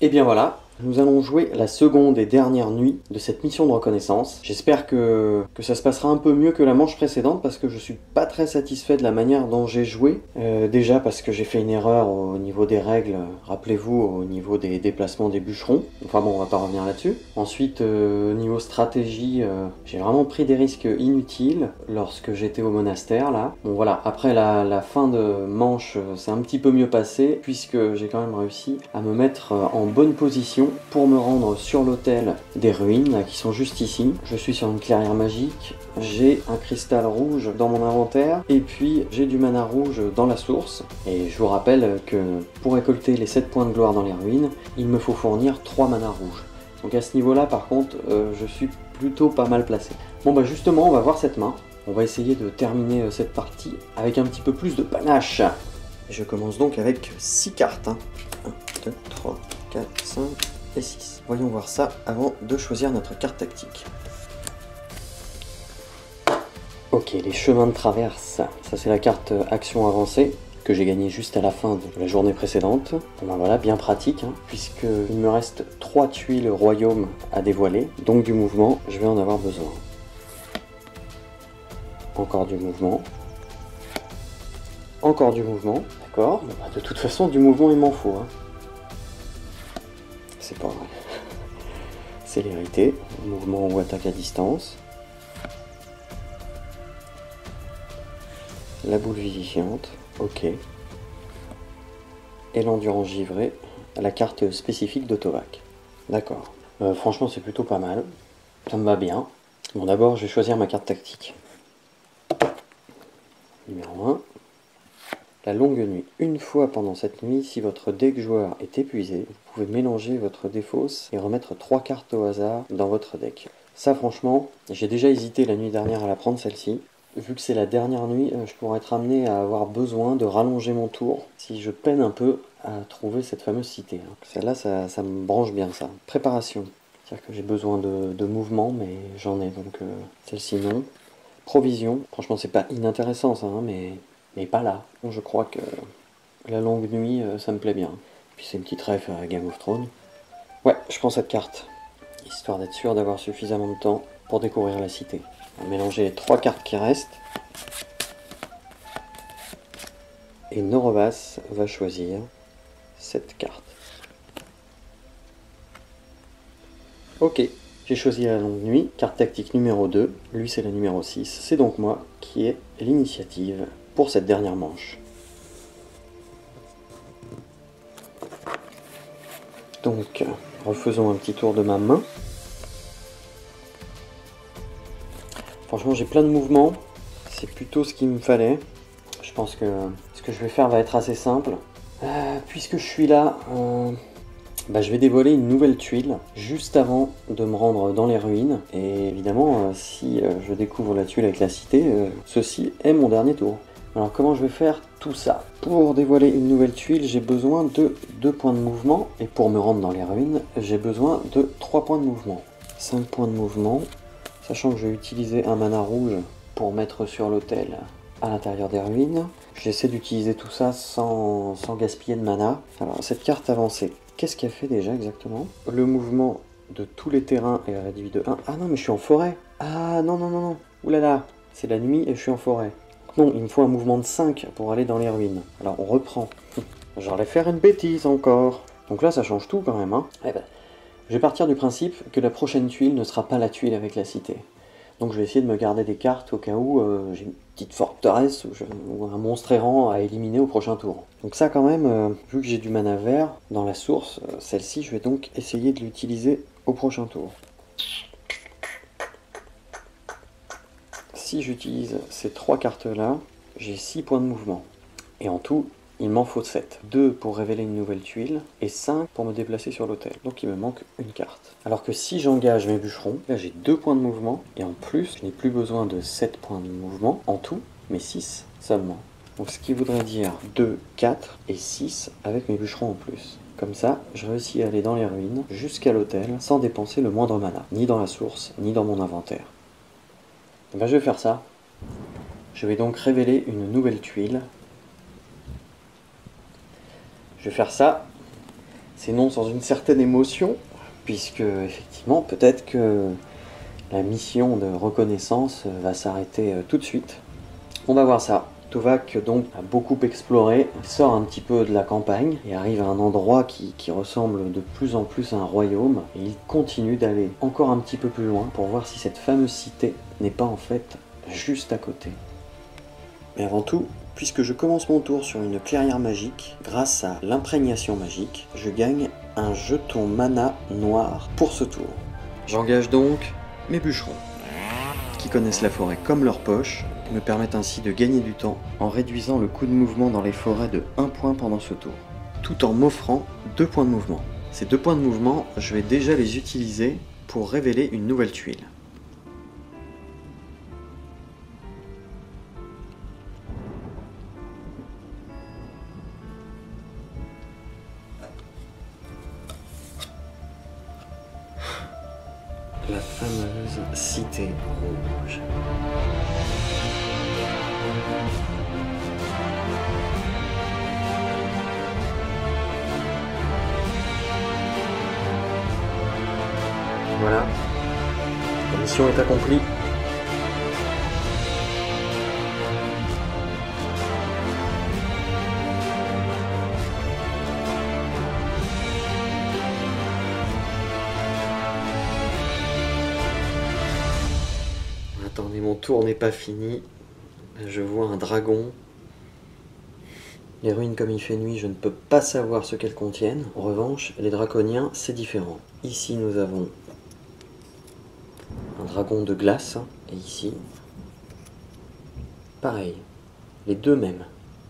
Et bien voilà, nous allons jouer la seconde et dernière nuit de cette mission de reconnaissance. J'espère que ça se passera un peu mieux que la manche précédente parce que je suis pas très satisfait de la manière dont j'ai joué. Déjà parce que j'ai fait une erreur au niveau des règles, rappelez-vous, au niveau des déplacements des bûcherons. Enfin bon, on va pas revenir là-dessus. Ensuite, niveau stratégie, j'ai vraiment pris des risques inutiles lorsque j'étais au monastère là. Bon voilà, après la fin de manche, c'est un petit peu mieux passé puisque j'ai quand même réussi à me mettre en bonne position pour me rendre sur l'autel des ruines là, qui sont juste ici. Je suis sur une clairière magique, j'ai un cristal rouge dans mon inventaire et puis j'ai du mana rouge dans la source. Et je vous rappelle que pour récolter les 7 points de gloire dans les ruines, il me faut fournir 3 mana rouges. Donc à ce niveau-là, par contre, je suis plutôt pas mal placé. Bon bah justement, on va voir cette main. On va essayer de terminer cette partie avec un petit peu plus de panache. Je commence donc avec 6 cartes. 1, 2, 3, 4, 5 et 6. Voyons voir ça avant de choisir notre carte tactique. Ok, les chemins de traverse. Ça c'est la carte action avancée que j'ai gagné juste à la fin de la journée précédente. Bon ben voilà, bien pratique, puisqu'il me reste 3 tuiles royaume à dévoiler, donc du mouvement, je vais en avoir besoin. Encore du mouvement. Encore du mouvement, d'accord. Bon, bah, de toute façon, du mouvement, il m'en faut. C'est pas vrai. Célérité, mouvement ou attaque à distance. La boule vivifiante, ok. Et l'endurance givrée, la carte spécifique de Tovac. D'accord. Franchement, c'est plutôt pas mal. Ça me va bien. Bon, d'abord, je vais choisir ma carte tactique. Numéro 1. La longue nuit. Une fois pendant cette nuit, si votre deck joueur est épuisé, vous pouvez mélanger votre défausse et remettre 3 cartes au hasard dans votre deck. Ça franchement, j'ai déjà hésité la nuit dernière à la prendre celle-ci. Vu que c'est la dernière nuit, je pourrais être amené à avoir besoin de rallonger mon tour si je peine un peu à trouver cette fameuse cité. Celle-là, ça me branche bien ça. Préparation. C'est-à-dire que j'ai besoin de mouvement, mais j'en ai donc celle-ci non. Provision. Franchement, c'est pas inintéressant ça, mais pas là. Je crois que la longue nuit, ça me plaît bien. Puis c'est une petite ref à Game of Thrones. Ouais, je prends cette carte, histoire d'être sûr d'avoir suffisamment de temps pour découvrir la cité. On va mélanger les 3 cartes qui restent. Et Norovas va choisir cette carte. Ok, j'ai choisi la longue nuit, carte tactique numéro 2. Lui c'est la numéro 6. C'est donc moi qui ai l'initiative pour cette dernière manche. Donc, refaisons un petit tour de ma main. Franchement, j'ai plein de mouvements. C'est plutôt ce qu'il me fallait. Je pense que ce que je vais faire va être assez simple. Puisque je suis là, je vais dévoiler une nouvelle tuile juste avant de me rendre dans les ruines. Et évidemment, si je découvre la tuile avec la cité, ceci est mon dernier tour. Alors comment je vais faire tout ça? Pour dévoiler une nouvelle tuile, j'ai besoin de 2 points de mouvement. Et pour me rendre dans les ruines, j'ai besoin de 3 points de mouvement. 5 points de mouvement. Sachant que je vais utiliser un mana rouge pour mettre sur l'autel à l'intérieur des ruines. J'essaie d'utiliser tout ça sans gaspiller de mana. Alors cette carte avancée, qu'est-ce qu'elle fait déjà exactement? Le mouvement de tous les terrains est réduit de 1. Ah non mais je suis en forêt. Ah non non non non. Oulala, c'est la nuit et je suis en forêt. Non, il me faut un mouvement de 5 pour aller dans les ruines. Alors on reprend. J'allais faire une bêtise encore. Donc là ça change tout quand même. Je vais partir du principe que la prochaine tuile ne sera pas la tuile avec la cité. Donc je vais essayer de me garder des cartes au cas où j'ai une petite forteresse ou un monstre errant à éliminer au prochain tour. Donc ça quand même, vu que j'ai du mana vert dans la source, celle-ci je vais donc essayer de l'utiliser au prochain tour. Si j'utilise ces 3 cartes-là, j'ai 6 points de mouvement. Et en tout, il m'en faut 7. 2 pour révéler une nouvelle tuile et 5 pour me déplacer sur l'autel. Donc il me manque une carte. Alors que si j'engage mes bûcherons, là j'ai 2 points de mouvement et en plus je n'ai plus besoin de 7 points de mouvement en tout, mais 6 seulement. Donc ce qui voudrait dire 2, 4 et 6 avec mes bûcherons en plus. Comme ça, je réussis à aller dans les ruines jusqu'à l'autel sans dépenser le moindre mana, ni dans la source, ni dans mon inventaire. Et je vais faire ça. Je vais donc révéler une nouvelle tuile. Je vais faire ça. c'est non sans une certaine émotion, puisque effectivement peut-être que la mission de reconnaissance va s'arrêter tout de suite. On va voir ça. Tovak donc a beaucoup exploré, il sort un petit peu de la campagne et arrive à un endroit qui ressemble de plus en plus à un royaume, et il continue d'aller encore un petit peu plus loin pour voir si cette fameuse cité n'est pas en fait juste à côté. Mais avant tout, puisque je commence mon tour sur une clairière magique, grâce à l'imprégnation magique, je gagne un jeton mana noir pour ce tour. J'engage donc mes bûcherons, qui connaissent la forêt comme leur poche, et me permettent ainsi de gagner du temps en réduisant le coût de mouvement dans les forêts de 1 point pendant ce tour, tout en m'offrant 2 points de mouvement. Ces 2 points de mouvement, je vais déjà les utiliser pour révéler une nouvelle tuile. La fameuse cité rouge. Voilà, la mission est accomplie. Attendez, mon tour n'est pas fini. Je vois un dragon. Les ruines, comme il fait nuit, je ne peux pas savoir ce qu'elles contiennent. En revanche, les draconiens, c'est différent. Ici, nous avons un dragon de glace. Et ici, pareil. Les deux mêmes.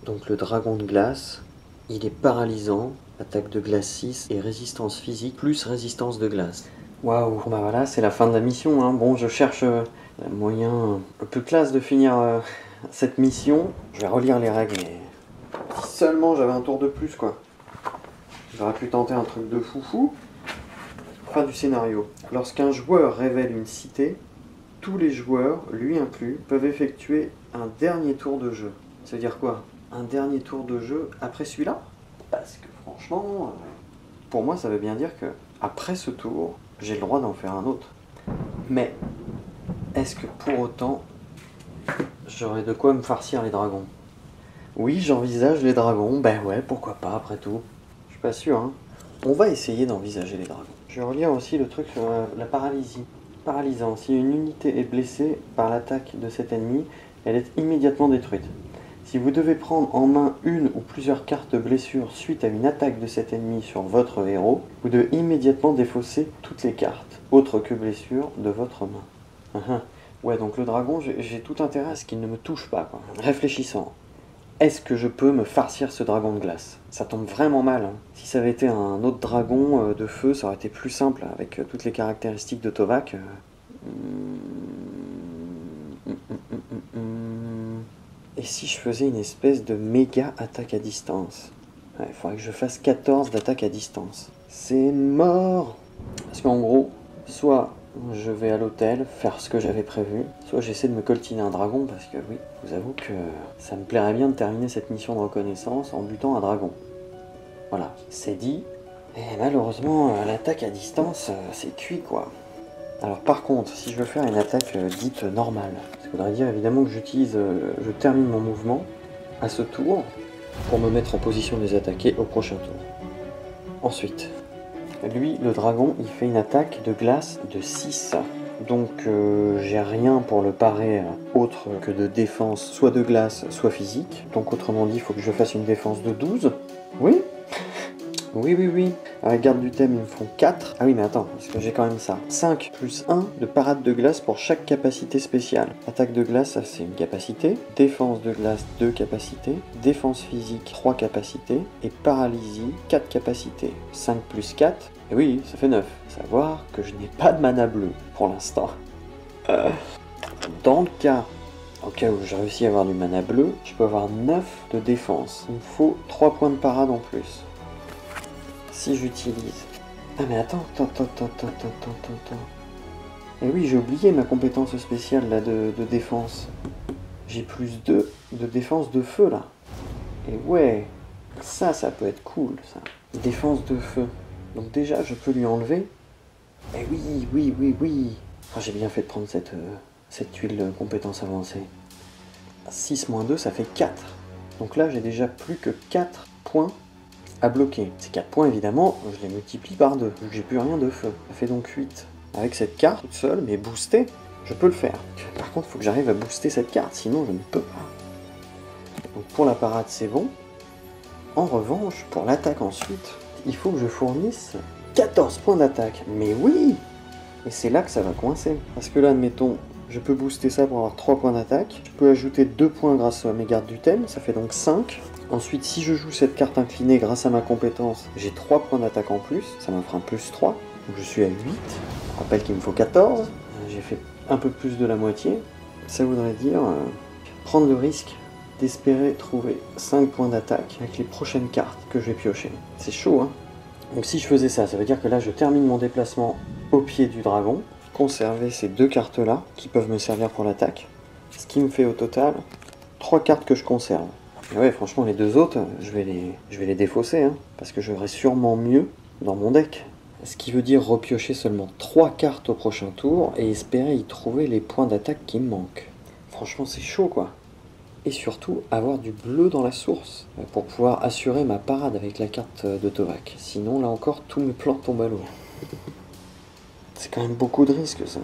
Donc le dragon de glace, il est paralysant. Attaque de glace 6 et résistance physique plus résistance de glace. Waouh, bah voilà, c'est la fin de la mission, hein. Bon, je cherche un moyen un peu classe de finir cette mission. Je vais relire les règles, mais si seulement j'avais un tour de plus, quoi. J'aurais pu tenter un truc de foufou. Fin du scénario. Lorsqu'un joueur révèle une cité, tous les joueurs, lui inclus, peuvent effectuer un dernier tour de jeu. Ça veut dire quoi? Un dernier tour de jeu après celui-là? Parce que franchement, pour moi, ça veut bien dire que après ce tour, j'ai le droit d'en faire un autre. Mais, est-ce que pour autant, j'aurais de quoi me farcir les dragons? Oui, j'envisage les dragons, ben ouais, pourquoi pas, après tout. Je suis pas sûr, hein. On va essayer d'envisager les dragons. Je vais relire aussi le truc sur la paralysie. Paralysant, si une unité est blessée par l'attaque de cet ennemi, elle est immédiatement détruite. Si vous devez prendre en main une ou plusieurs cartes de blessure suite à une attaque de cet ennemi sur votre héros, vous devez immédiatement défausser toutes les cartes, autres que blessure, de votre main. Ouais, donc le dragon, j'ai tout intérêt à ce qu'il ne me touche pas, quoi. Réfléchissant. Est-ce que je peux me farcir ce dragon de glace? Ça tombe vraiment mal, hein. Si ça avait été un autre dragon de feu, ça aurait été plus simple, avec toutes les caractéristiques de Tovak. Et si je faisais une espèce de méga attaque à distance? Ouais, il faudrait que je fasse 14 d'attaque à distance. C'est mort! Parce qu'en gros, soit je vais à l'hôtel faire ce que j'avais prévu, soit j'essaie de me coltiner un dragon, parce que oui, je vous avoue que ça me plairait bien de terminer cette mission de reconnaissance en butant un dragon. Voilà, c'est dit. Et malheureusement, l'attaque à distance, c'est cuit, quoi. Alors par contre, si je veux faire une attaque dite normale, ça voudrait dire évidemment que je termine mon mouvement à ce tour pour me mettre en position de les attaquer au prochain tour. Ensuite, lui, le dragon, il fait une attaque de glace de 6. Donc j'ai rien pour le parer autre que de défense soit de glace, soit physique. Donc autrement dit, il faut que je fasse une défense de 12. Oui. Oui. Avec garde du thème, ils me font 4. Ah oui, mais attends, parce que j'ai quand même ça. 5 plus 1 de parade de glace pour chaque capacité spéciale. Attaque de glace, ça c'est une capacité. Défense de glace, 2 capacités. Défense physique, 3 capacités. Et paralysie, 4 capacités. 5 plus 4, et oui, ça fait 9. Savoir que je n'ai pas de mana bleu pour l'instant. Dans le cas où je réussis à avoir du mana bleu, je peux avoir 9 de défense. Il me faut 3 points de parade en plus. Si j'utilise... Ah mais attends. Et oui, j'ai oublié ma compétence spéciale là de défense. J'ai plus 2 de défense de feu là. Et ouais, ça peut être cool ça. Défense de feu. Donc déjà, je peux lui enlever. Eh oui, oui, oui, oui. Ah, j'ai bien fait de prendre cette tuile compétence avancée. 6-2, ça fait 4. Donc là, j'ai déjà plus que 4 points à bloquer. Ces 4 points, évidemment, je les multiplie par 2, vu que j'ai plus rien de feu. Ça fait donc 8. Avec cette carte toute seule, mais boostée, je peux le faire. Par contre, il faut que j'arrive à booster cette carte, sinon je ne peux pas. Donc pour la parade, c'est bon. En revanche, pour l'attaque ensuite, il faut que je fournisse 14 points d'attaque. Mais oui! Et c'est là que ça va coincer. Parce que là, admettons, je peux booster ça pour avoir 3 points d'attaque. Je peux ajouter 2 points grâce à mes gardes du thème, ça fait donc 5. Ensuite, si je joue cette carte inclinée grâce à ma compétence, j'ai 3 points d'attaque en plus, ça m'en fera un plus 3. Donc je suis à 8. Je rappelle qu'il me faut 14. J'ai fait un peu plus de la moitié. Ça voudrait dire prendre le risque d'espérer trouver 5 points d'attaque avec les prochaines cartes que je vais piocher. C'est chaud, hein? Donc si je faisais ça, ça veut dire que là je termine mon déplacement au pied du dragon, conserver ces 2 cartes là qui peuvent me servir pour l'attaque, ce qui me fait au total 3 cartes que je conserve. Et ouais, franchement les 2 autres, je vais les défausser, hein, parce que j'aurai sûrement mieux dans mon deck. Ce qui veut dire repiocher seulement 3 cartes au prochain tour et espérer y trouver les points d'attaque qui me manquent. Franchement c'est chaud quoi. Et surtout avoir du bleu dans la source pour pouvoir assurer ma parade avec la carte de Tovak. Sinon là encore tous mes plans tombent à l'eau. C'est quand même beaucoup de risques ça.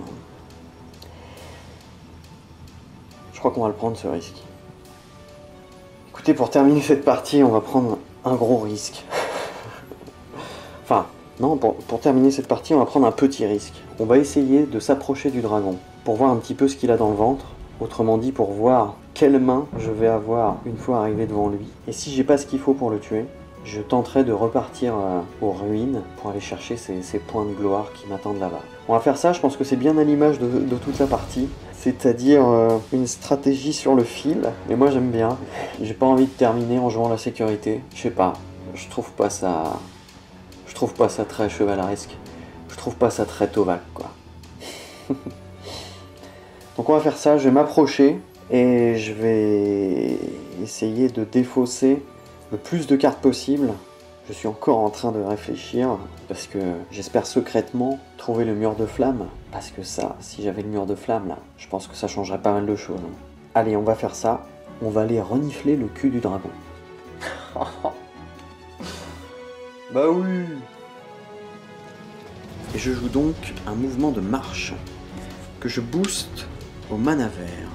Je crois qu'on va le prendre ce risque. Écoutez, pour terminer cette partie, on va prendre un gros risque. Enfin, non, pour terminer cette partie, on va prendre un petit risque. On va essayer de s'approcher du dragon pour voir un petit peu ce qu'il a dans le ventre. Autrement dit, pour voir quelle main je vais avoir une fois arrivé devant lui. Et si j'ai pas ce qu'il faut pour le tuer, je tenterai de repartir aux ruines pour aller chercher ces points de gloire qui m'attendent là-bas. On va faire ça, je pense que c'est bien à l'image de toute la partie. C'est-à-dire une stratégie sur le fil. Mais moi j'aime bien. J'ai pas envie de terminer en jouant la sécurité. Je sais pas. Je trouve pas ça très chevaleresque. Je trouve pas ça très Tovak, quoi. Donc on va faire ça, je vais m'approcher et je vais essayer de défausser le plus de cartes possible. Je suis encore en train de réfléchir parce que j'espère secrètement trouver le mur de flamme. Parce que ça, si j'avais le mur de flamme là, je pense que ça changerait pas mal de choses. Allez, on va faire ça. On va aller renifler le cul du dragon. Bah oui. Et je joue donc un mouvement de marche que je booste au mana vert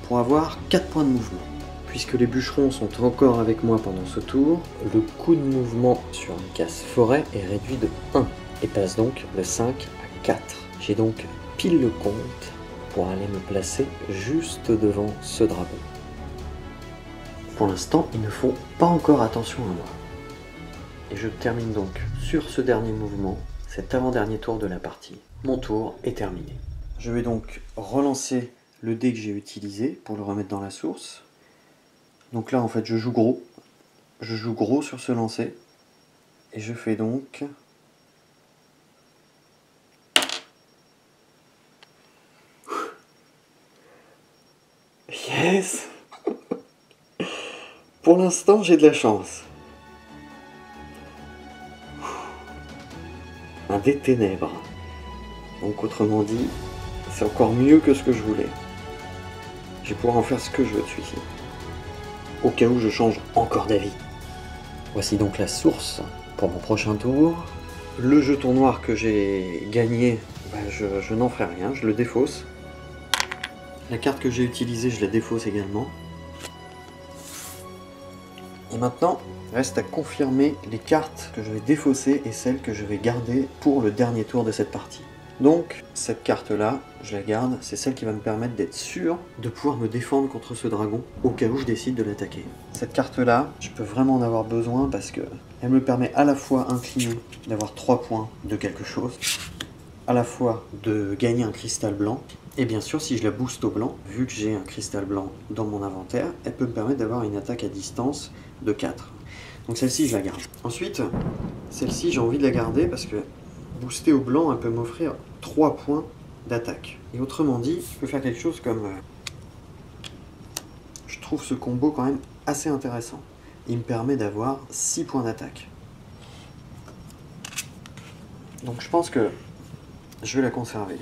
pour avoir 4 points de mouvement. Puisque les bûcherons sont encore avec moi pendant ce tour, le coût de mouvement sur une case forêt est réduit de 1 et passe donc de 5 à 4. J'ai donc pile le compte pour aller me placer juste devant ce dragon. Pour l'instant, ils ne font pas encore attention à moi. Et je termine donc sur ce dernier mouvement, cet avant-dernier tour de la partie. Mon tour est terminé. Je vais donc relancer le dé que j'ai utilisé pour le remettre dans la source. Donc là en fait je joue gros. Je joue gros sur ce lancer. Et je fais donc... Yes. Pour l'instant j'ai de la chance. Un dé ténèbres. Donc autrement dit, c'est encore mieux que ce que je voulais. Je vais pouvoir en faire ce que je veux de celui-ci. Au cas où je change encore d'avis. Voici donc la source pour mon prochain tour. Le jeton noir que j'ai gagné, je n'en ferai rien, je le défausse. La carte que j'ai utilisée, je la défausse également. Et maintenant, reste à confirmer les cartes que je vais défausser et celles que je vais garder pour le dernier tour de cette partie. Donc, cette carte-là, je la garde, c'est celle qui va me permettre d'être sûr de pouvoir me défendre contre ce dragon au cas où je décide de l'attaquer. Cette carte-là, je peux vraiment en avoir besoin parce que elle me permet à la fois incliné d'avoir 3 points de quelque chose, à la fois de gagner un cristal blanc, et bien sûr si je la booste au blanc, vu que j'ai un cristal blanc dans mon inventaire, elle peut me permettre d'avoir une attaque à distance de 4. Donc celle-ci, je la garde. Ensuite, celle-ci, j'ai envie de la garder parce que booster au blanc, elle peut m'offrir 3 points d'attaque. Et autrement dit, je peux faire quelque chose comme... Je trouve ce combo quand même assez intéressant. Il me permet d'avoir 6 points d'attaque. Donc je pense que je vais la conserver.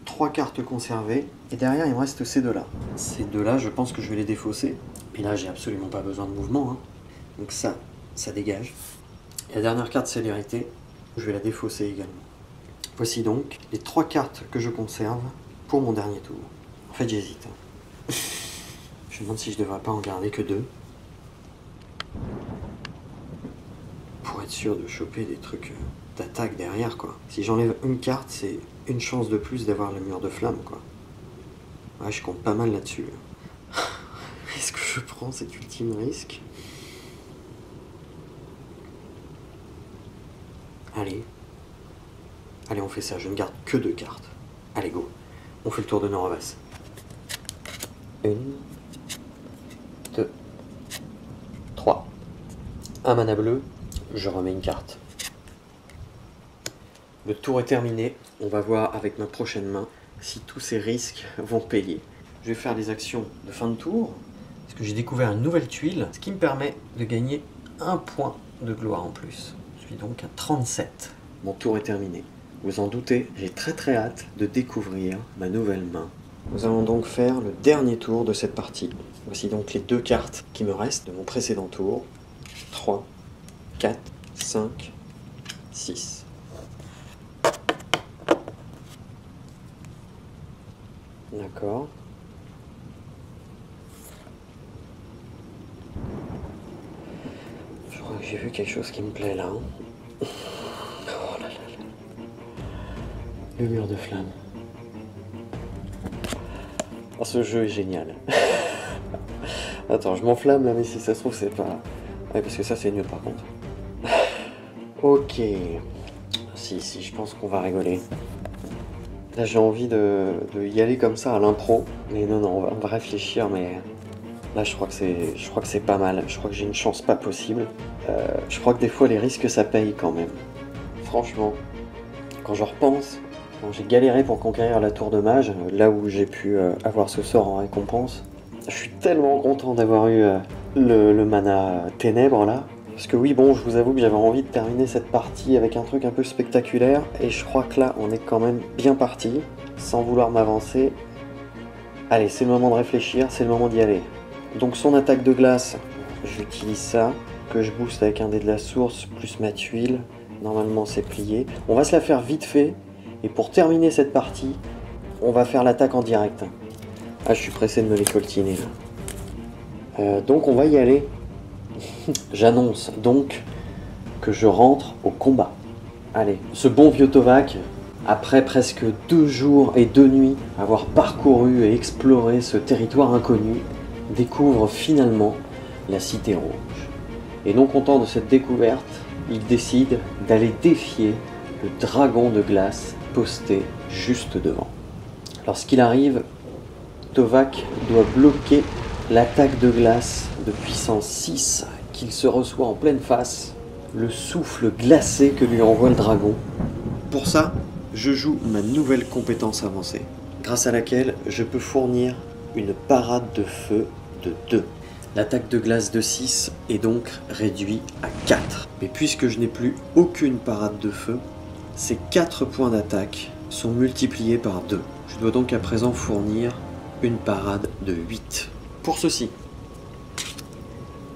3 cartes conservées, et derrière il me reste ces deux-là. Ces deux-là, je pense que je vais les défausser. Et là, j'ai absolument pas besoin de mouvement, hein. Donc ça dégage. Et la dernière carte célérité, je vais la défausser également. Voici donc les 3 cartes que je conserve pour mon dernier tour. En fait, j'hésite. Je me demande si je devrais pas en garder que 2. Pour être sûr de choper des trucs d'attaque derrière, quoi. Si j'enlève une carte, c'est une chance de plus d'avoir le mur de flamme, quoi. Ouais, je compte pas mal là-dessus. Est-ce que je prends cet ultime risque? Allez. Allez, on fait ça. Je ne garde que 2 cartes. Allez, go. On fait le tour de Norovas. 1, 2, 3. Un mana bleu. Je remets une carte. Le tour est terminé. On va voir avec ma prochaine main si tous ces risques vont payer. Je vais faire des actions de fin de tour. Parce que j'ai découvert une nouvelle tuile. Ce qui me permet de gagner 1 point de gloire en plus. Je suis donc à 37. Mon tour est terminé. Vous en doutez, j'ai très hâte de découvrir ma nouvelle main. Nous allons donc faire le dernier tour de cette partie. Voici donc les 2 cartes qui me restent de mon précédent tour. 3, 4, 5, 6. D'accord. Je crois que j'ai vu quelque chose qui me plaît là. Oh là là là. Le mur de flamme. Oh, ce jeu est génial. Attends, je m'enflamme là, mais si ça se trouve, c'est pas... Ouais, parce que ça, c'est nul par contre. Ok. Si, je pense qu'on va rigoler. Là, j'ai envie de y aller comme ça à l'impro. Mais non, on va réfléchir, mais... Là, je crois que c'est pas mal. Je crois que j'ai une chance pas possible. Je crois que des fois, les risques, ça paye quand même. Franchement, quand je repense, quand j'ai galéré pour conquérir la tour de mage, là où j'ai pu avoir ce sort en récompense, je suis tellement content d'avoir eu le mana ténèbres là. Parce que oui, bon, je vous avoue que j'avais envie de terminer cette partie avec un truc un peu spectaculaire. Et je crois que là, on est quand même bien parti, sans vouloir m'avancer. Allez, c'est le moment de réfléchir, c'est le moment d'y aller. Donc son attaque de glace, j'utilise ça, que je booste avec un dé de la source, plus ma tuile. Normalement, c'est plié. On va se la faire vite fait. Et pour terminer cette partie, on va faire l'attaque en direct. Ah, je suis pressé de me les coltiner là. Donc on va y aller. J'annonce donc que je rentre au combat. Allez, ce bon vieux Tovac, après presque 2 jours et 2 nuits, avoir parcouru et exploré ce territoire inconnu, découvre finalement la Cité Rouge. Et non content de cette découverte, il décide d'aller défier le dragon de glace posté juste devant. Lorsqu'il arrive, Tovac doit bloquer l'attaque de glace de puissance 6 qu'il se reçoit en pleine face, le souffle glacé que lui envoie le dragon. Pour ça, je joue ma nouvelle compétence avancée, grâce à laquelle je peux fournir une parade de feu de 2. L'attaque de glace de 6 est donc réduite à 4. Mais puisque je n'ai plus aucune parade de feu, ces 4 points d'attaque sont multipliés par 2. Je dois donc à présent fournir une parade de 8. Pour ceci,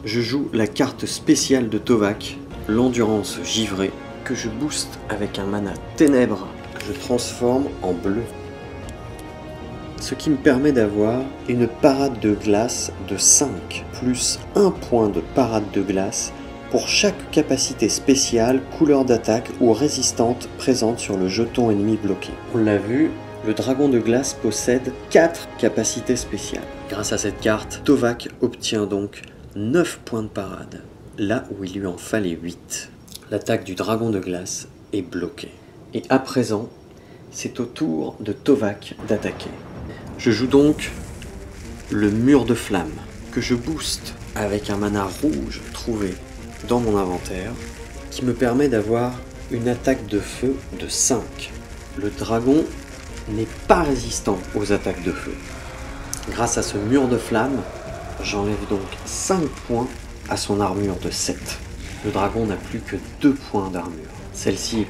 je joue la carte spéciale de Tovac, l'endurance givrée, que je booste avec un mana ténèbres que je transforme en bleu. Ce qui me permet d'avoir une parade de glace de 5, plus 1 point de parade de glace pour chaque capacité spéciale, couleur d'attaque ou résistante présente sur le jeton ennemi bloqué. On l'a vu, le dragon de glace possède 4 capacités spéciales. Grâce à cette carte, Tovac obtient donc 9 points de parade, là où il lui en fallait 8. L'attaque du dragon de glace est bloquée. Et à présent, c'est au tour de Tovac d'attaquer. Je joue donc le mur de flamme, que je booste avec un mana rouge trouvé dans mon inventaire, qui me permet d'avoir une attaque de feu de 5. Le dragon n'est pas résistant aux attaques de feu. Grâce à ce mur de flamme, j'enlève donc 5 points à son armure de 7. Le dragon n'a plus que 2 points d'armure. Celle-ci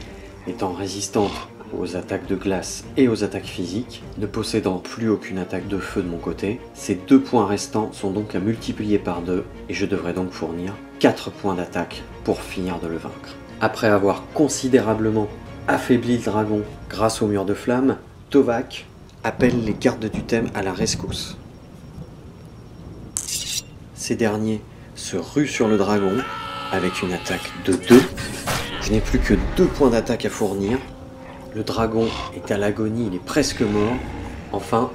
étant résistante aux attaques de glace et aux attaques physiques, ne possédant plus aucune attaque de feu de mon côté. Ces 2 points restants sont donc à multiplier par 2 et je devrais donc fournir 4 points d'attaque pour finir de le vaincre. Après avoir considérablement affaibli le dragon grâce au mur de flamme, Tovak appelle les gardes du thème à la rescousse. Ces derniers se ruent sur le dragon avec une attaque de 2. Je n'ai plus que 2 points d'attaque à fournir. Le dragon est à l'agonie, il est presque mort. Enfin,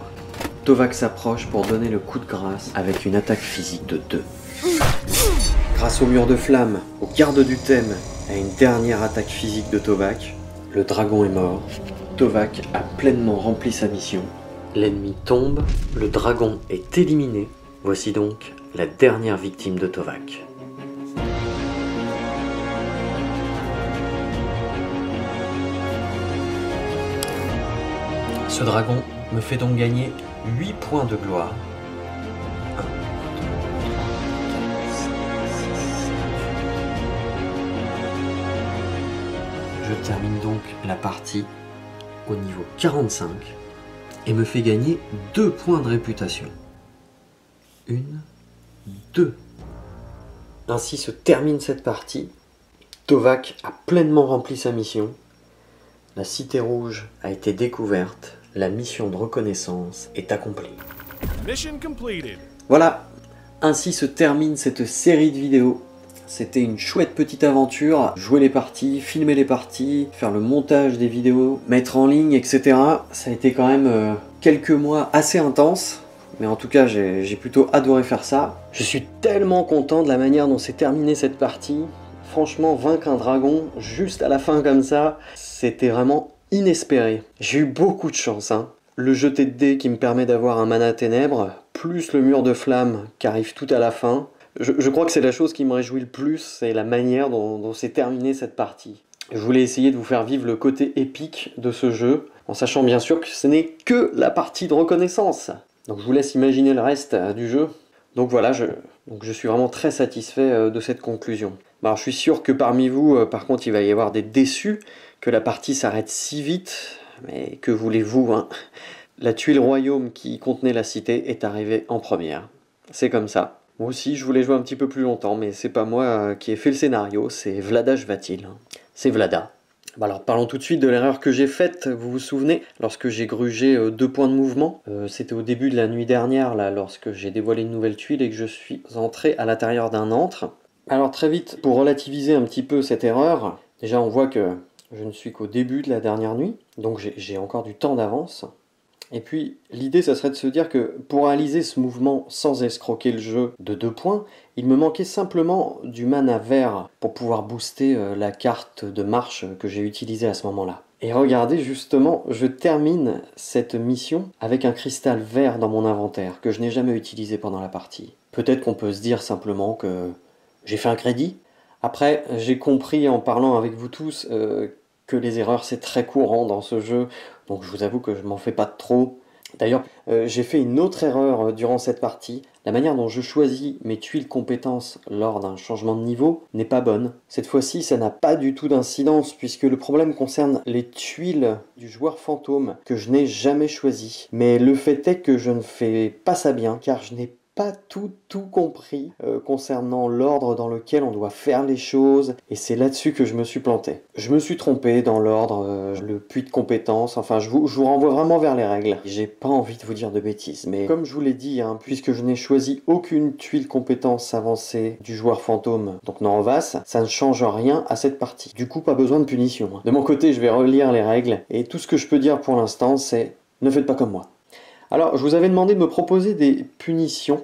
Tovak s'approche pour donner le coup de grâce avec une attaque physique de 2. Grâce au mur de flamme, aux gardes du thème et à une dernière attaque physique de Tovak, le dragon est mort. Tovak a pleinement rempli sa mission. L'ennemi tombe, le dragon est éliminé. Voici donc la dernière victime de Tovak. Ce dragon me fait donc gagner 8 points de gloire. 1, 2, 3, 4, 5, 6, 7. Je termine donc la partie au niveau 45 et me fait gagner 2 points de réputation. 1, 2. Ainsi se termine cette partie. Tovak a pleinement rempli sa mission. La cité rouge a été découverte. La mission de reconnaissance est accomplie. Mission completed. Voilà, ainsi se termine cette série de vidéos. C'était une chouette petite aventure. Jouer les parties, filmer les parties, faire le montage des vidéos, mettre en ligne, etc. Ça a été quand même quelques mois assez intenses. Mais en tout cas, j'ai plutôt adoré faire ça. Je suis tellement content de la manière dont s'est terminée cette partie. Franchement, vaincre un dragon juste à la fin comme ça, c'était vraiment inespéré. J'ai eu beaucoup de chance, hein. Le jeté de dés qui me permet d'avoir un mana ténèbres, plus le mur de flamme qui arrive tout à la fin. Je crois que c'est la chose qui me réjouit le plus, c'est la manière dont s'est terminée cette partie. Je voulais essayer de vous faire vivre le côté épique de ce jeu, en sachant bien sûr que ce n'est que la partie de reconnaissance. Donc je vous laisse imaginer le reste du jeu. Donc voilà, je suis vraiment très satisfait de cette conclusion. Alors je suis sûr que parmi vous, par contre, il va y avoir des déçus, que la partie s'arrête si vite, mais que voulez-vous, hein? La tuile royaume qui contenait la cité est arrivée en première. C'est comme ça. Moi aussi, je voulais jouer un petit peu plus longtemps, mais c'est pas moi qui ai fait le scénario, c'est Vlada Chvátil. C'est Vlada. Bon alors parlons tout de suite de l'erreur que j'ai faite, vous vous souvenez, lorsque j'ai grugé 2 points de mouvement. C'était au début de la nuit dernière, là, lorsque j'ai dévoilé une nouvelle tuile et que je suis entré à l'intérieur d'un antre. Alors très vite, pour relativiser un petit peu cette erreur, déjà on voit que je ne suis qu'au début de la dernière nuit, donc j'ai encore du temps d'avance. Et puis l'idée, ça serait de se dire que pour réaliser ce mouvement sans escroquer le jeu de 2 points, il me manquait simplement du mana vert pour pouvoir booster la carte de marche que j'ai utilisée à ce moment-là. Et regardez, justement, je termine cette mission avec un cristal vert dans mon inventaire que je n'ai jamais utilisé pendant la partie. Peut-être qu'on peut se dire simplement que j'ai fait un crédit. Après, j'ai compris en parlant avec vous tous que les erreurs c'est très courant dans ce jeu, donc je vous avoue que je m'en fais pas trop. D'ailleurs, j'ai fait une autre erreur durant cette partie. La manière dont je choisis mes tuiles compétences lors d'un changement de niveau n'est pas bonne. Cette fois-ci, ça n'a pas du tout d'incidence, puisque le problème concerne les tuiles du joueur fantôme que je n'ai jamais choisi. Mais le fait est que je ne fais pas ça bien, car je n'ai pas tout compris concernant l'ordre dans lequel on doit faire les choses, et c'est là-dessus que je me suis planté. Je me suis trompé dans l'ordre, le puits de compétences, enfin je vous renvoie vraiment vers les règles. J'ai pas envie de vous dire de bêtises, mais comme je vous l'ai dit, hein, puisque je n'ai choisi aucune tuile compétence avancée du joueur fantôme, donc Norovas, ça ne change rien à cette partie. Du coup, pas besoin de punition. De mon côté, je vais relire les règles, et tout ce que je peux dire pour l'instant, c'est ne faites pas comme moi. Alors, je vous avais demandé de me proposer des punitions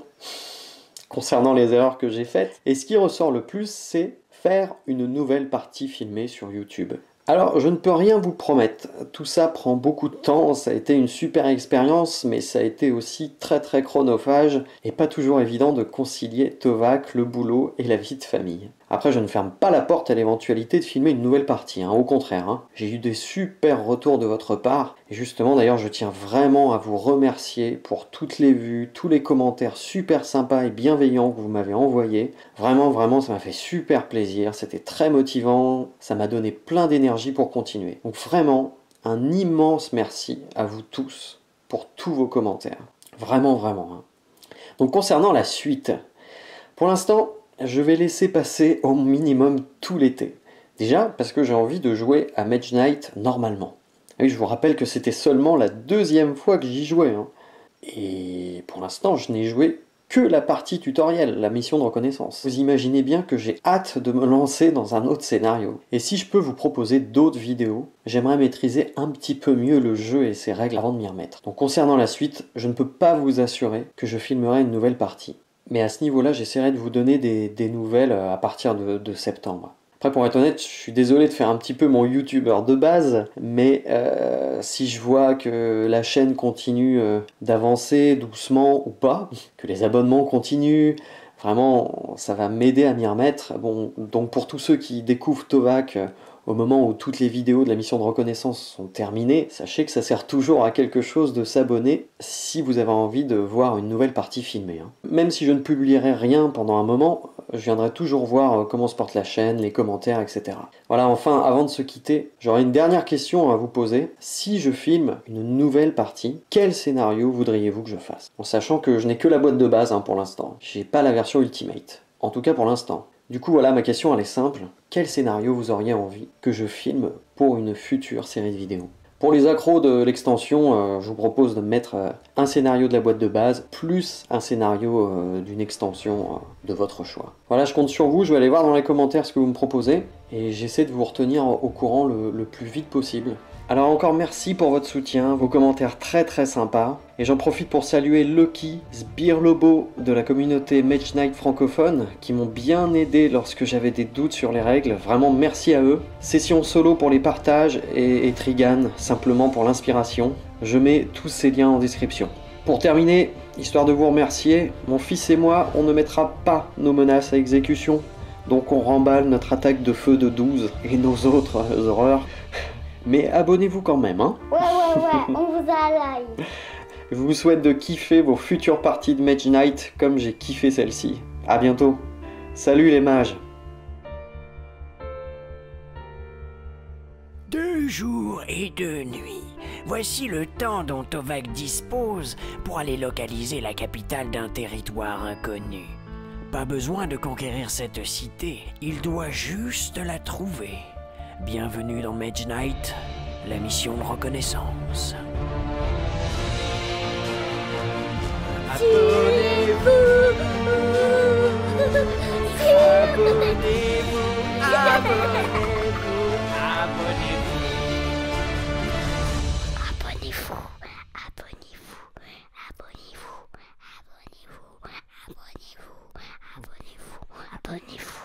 concernant les erreurs que j'ai faites, et ce qui ressort le plus, c'est faire une nouvelle partie filmée sur YouTube. Alors, je ne peux rien vous promettre, tout ça prend beaucoup de temps, ça a été une super expérience, mais ça a été aussi très chronophage, et pas toujours évident de concilier Tovak, le boulot et la vie de famille. Après, je ne ferme pas la porte à l'éventualité de filmer une nouvelle partie, hein, au contraire. Hein. J'ai eu des super retours de votre part, et justement d'ailleurs je tiens vraiment à vous remercier pour toutes les vues, tous les commentaires super sympas et bienveillants que vous m'avez envoyés. Vraiment, ça m'a fait super plaisir, c'était très motivant, ça m'a donné plein d'énergie pour continuer. Donc vraiment, un immense merci à vous tous pour tous vos commentaires. Vraiment. Hein. Donc concernant la suite, pour l'instant, je vais laisser passer au minimum tout l'été. Déjà parce que j'ai envie de jouer à Mage Knight normalement. Et je vous rappelle que c'était seulement la 2e fois que j'y jouais. Hein. Et pour l'instant, je n'ai joué que la partie tutoriel, la mission de reconnaissance. Vous imaginez bien que j'ai hâte de me lancer dans un autre scénario. Et si je peux vous proposer d'autres vidéos, j'aimerais maîtriser un petit peu mieux le jeu et ses règles avant de m'y remettre. Donc concernant la suite, je ne peux pas vous assurer que je filmerai une nouvelle partie. Mais à ce niveau-là, j'essaierai de vous donner des nouvelles à partir de septembre. Après, pour être honnête, je suis désolé de faire un petit peu mon youtubeur de base, mais si je vois que la chaîne continue d'avancer doucement ou pas, que les abonnements continuent, vraiment, ça va m'aider à m'y remettre. Bon, donc pour tous ceux qui découvrent Tovac au moment où toutes les vidéos de la mission de reconnaissance sont terminées, sachez que ça sert toujours à quelque chose de s'abonner si vous avez envie de voir une nouvelle partie filmée. Hein. Même si je ne publierai rien pendant un moment, je viendrai toujours voir comment se porte la chaîne, les commentaires, etc. Voilà, enfin, avant de se quitter, j'aurais une dernière question à vous poser. Si je filme une nouvelle partie, quel scénario voudriez-vous que je fasse? En sachant que je n'ai que la boîte de base hein, pour l'instant. J'ai pas la version Ultimate. En tout cas pour l'instant. Du coup, voilà, ma question, elle est simple. Quel scénario vous auriez envie que je filme pour une future série de vidéos? Pour les accros de l'extension, je vous propose de mettre un scénario de la boîte de base, plus un scénario d'une extension de votre choix. Voilà, je compte sur vous, je vais aller voir dans les commentaires ce que vous me proposez, et j'essaie de vous retenir au courant le plus vite possible. Alors encore merci pour votre soutien, vos commentaires très sympas, et j'en profite pour saluer Lucky, Sbirlobo de la communauté Mage Knight francophone, qui m'ont bien aidé lorsque j'avais des doutes sur les règles, vraiment merci à eux. Session solo pour les partages, et Trigan simplement pour l'inspiration. Je mets tous ces liens en description. Pour terminer, histoire de vous remercier, mon fils et moi, on ne mettra pas nos menaces à exécution, donc on remballe notre attaque de feu de 12 et nos autres horreurs. Mais abonnez-vous quand même, hein. Ouais, on vous a like. Je vous souhaite de kiffer vos futures parties de Mage Knight comme j'ai kiffé celle-ci. A bientôt. Salut les mages. 2 jours et 2 nuits. Voici le temps dont Tovac dispose pour aller localiser la capitale d'un territoire inconnu. Pas besoin de conquérir cette cité, il doit juste la trouver. Bienvenue dans Mage Knight, la mission de reconnaissance. Abonnez-vous. Abonnez-vous.